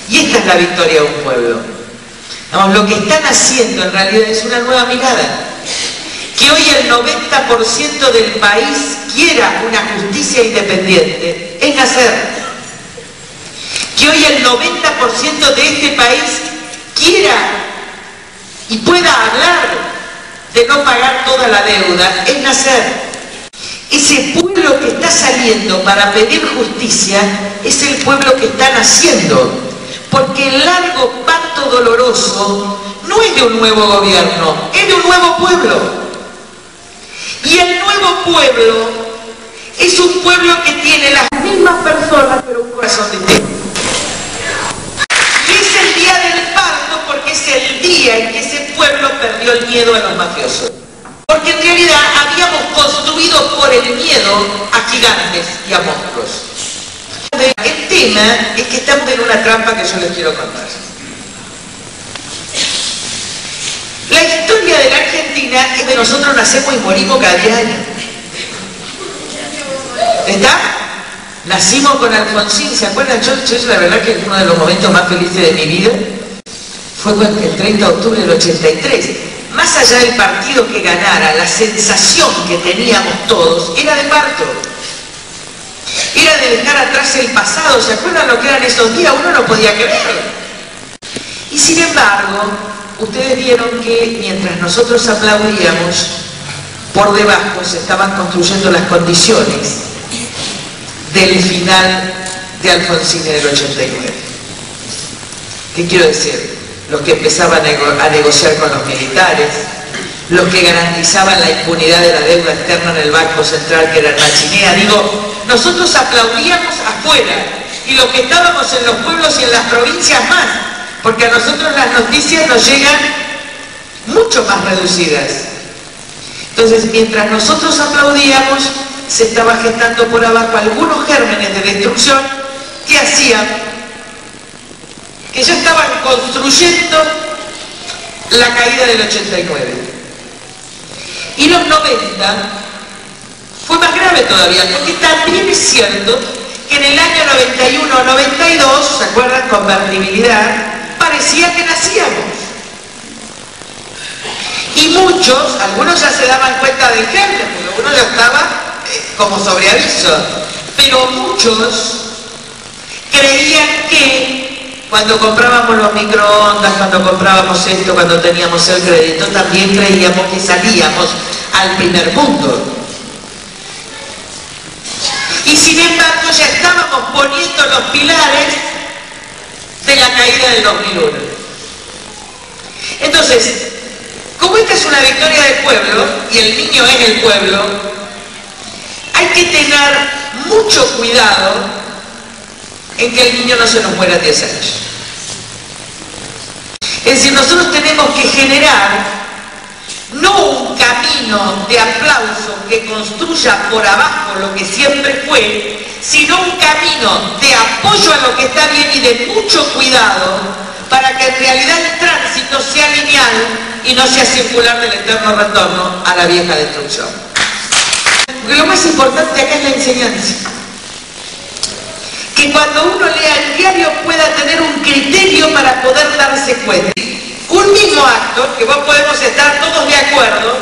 Y esta es la victoria de un pueblo. Vamos, lo que están haciendo en realidad es una nueva mirada. Que hoy el 90% del país quiera una justicia independiente es nacer. Que hoy el 90% de este país quiera y pueda hablar de no pagar toda la deuda es nacer. Ese pueblo que está saliendo para pedir justicia es el pueblo que está naciendo. Porque el largo pacto doloroso no es de un nuevo gobierno, es de un nuevo pueblo. Y el nuevo pueblo es un pueblo que tiene las mismas personas, pero un corazón distinto. Y es el día del parto porque es el día en que ese pueblo perdió el miedo a los mafiosos. Porque en realidad habíamos construido por el miedo a gigantes y a monstruos. El tema es que estamos en una trampa que yo les quiero contar. La historia de la Argentina es que nosotros nacemos y morimos cada 10 años. ¿Está? Nacimos con Alfonsín, ¿se acuerdan? Yo la verdad que uno de los momentos más felices de mi vida fue el 30 de octubre del 83. Más allá del partido que ganara, la sensación que teníamos todos era de parto. Era de dejar atrás el pasado. ¿Se acuerdan lo que eran esos días? Uno no podía creer. Y sin embargo, ustedes vieron que mientras nosotros aplaudíamos, por debajo se estaban construyendo las condiciones del final de Alfonsín en el 89. ¿Qué quiero decir? Los que empezaban a negociar con los militares, los que garantizaban la impunidad de la deuda externa en el Banco Central, que era el Machinea. Digo, nosotros aplaudíamos afuera, y los que estábamos en los pueblos y en las provincias más, porque a nosotros las noticias nos llegan mucho más reducidas. Entonces, mientras nosotros aplaudíamos, se estaba gestando por abajo algunos gérmenes de destrucción que hacían que ya estaban construyendo la caída del 89. Y los 90 fue más grave todavía, porque también es cierto que en el año 91 o 92, ¿se acuerdan? Convertibilidad, parecía que nacíamos. Y muchos, algunos ya se daban cuenta del germen, porque uno ya estaba como sobre aviso, pero muchos creían que cuando comprábamos los microondas, cuando comprábamos esto, cuando teníamos el crédito, también creíamos que salíamos al primer mundo. Y sin embargo ya estábamos poniendo los pilares de la caída del 2001. Entonces, como esta es una victoria del pueblo, y el niño es el pueblo, hay que tener mucho cuidado en que el niño no se nos muera a 10 años. Es decir, nosotros tenemos que generar no un camino de aplauso que construya por abajo lo que siempre fue, sino un camino de apoyo a lo que está bien y de mucho cuidado para que en realidad el tránsito sea lineal y no sea circular del eterno retorno a la vieja destrucción. Porque lo más importante acá es la enseñanza. Que cuando uno lea el diario pueda tener un criterio para poder darse cuenta. Un mismo acto, que vos podemos estar todos de acuerdo,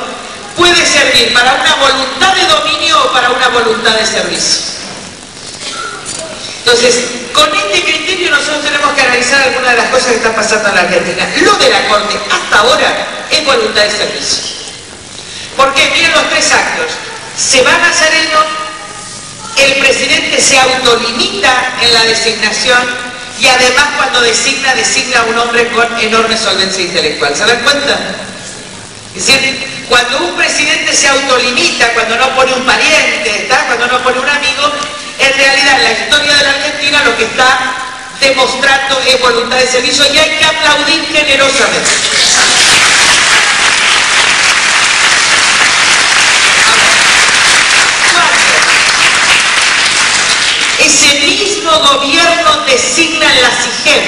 puede servir para una voluntad de dominio o para una voluntad de servicio. Entonces, con este criterio nosotros tenemos que analizar algunas de las cosas que están pasando en la Argentina. Lo de la Corte hasta ahora es voluntad de servicio. ¿Por qué? Miren los tres actos. Se va Nazareno, el presidente se autolimita en la designación y además cuando designa a un hombre con enorme solvencia intelectual. ¿Se dan cuenta? Es decir, cuando un presidente se autolimita, cuando no pone un pariente, ¿está? Cuando no pone un amigo, en realidad en la historia de la Argentina lo que está demostrando es voluntad de servicio y hay que aplaudir generosamente. Ese mismo gobierno designa la SIGEM,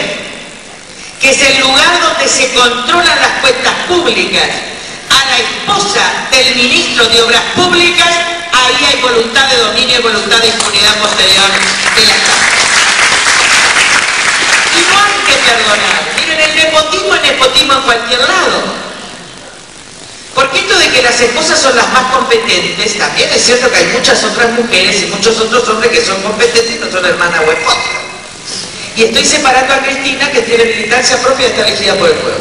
que es el lugar donde se controlan las cuentas públicas, a la esposa del ministro de Obras Públicas. Ahí hay voluntad de dominio y voluntad de impunidad posterior de la Cámara. Y no hay que nepotismo en cualquier lado. Porque esto de que las esposas son las más competentes, también es cierto que hay muchas otras mujeres y muchos otros hombres que son competentes y no son hermanas o esposas. Y estoy separando a Cristina, que tiene militancia propia y está elegida por el pueblo.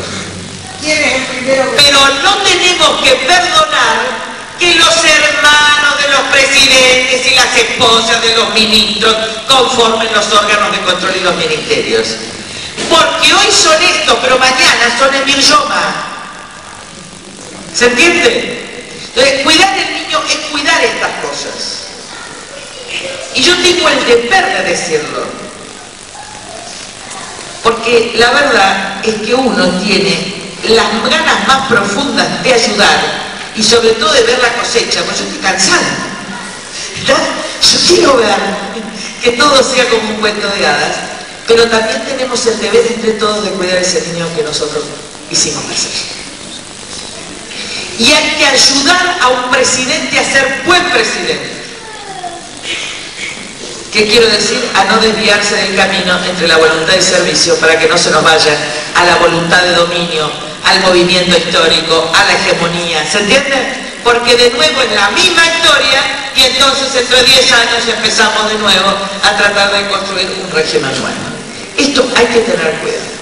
Pero no tenemos que perdonar que los hermanos de los presidentes y las esposas de los ministros conformen los órganos de control y los ministerios. Porque hoy son estos, pero mañana son Emir Yoma. ¿Se entiende? Entonces, cuidar el niño es cuidar estas cosas. Y yo tengo el deber de decirlo. Porque la verdad es que uno tiene las ganas más profundas de ayudar y sobre todo de ver la cosecha, porque yo estoy cansada. Yo quiero ver que todo sea como un cuento de hadas, pero también tenemos el deber entre todos de cuidar a ese niño que nosotros hicimos nacer. Y hay que ayudar a un presidente a ser buen presidente. ¿Qué quiero decir? A no desviarse del camino entre la voluntad de servicio para que no se nos vaya a la voluntad de dominio, al movimiento histórico, a la hegemonía. ¿Se entiende? Porque de nuevo es la misma historia y entonces dentro de 10 años empezamos de nuevo a tratar de construir un régimen nuevo. Esto hay que tener cuidado.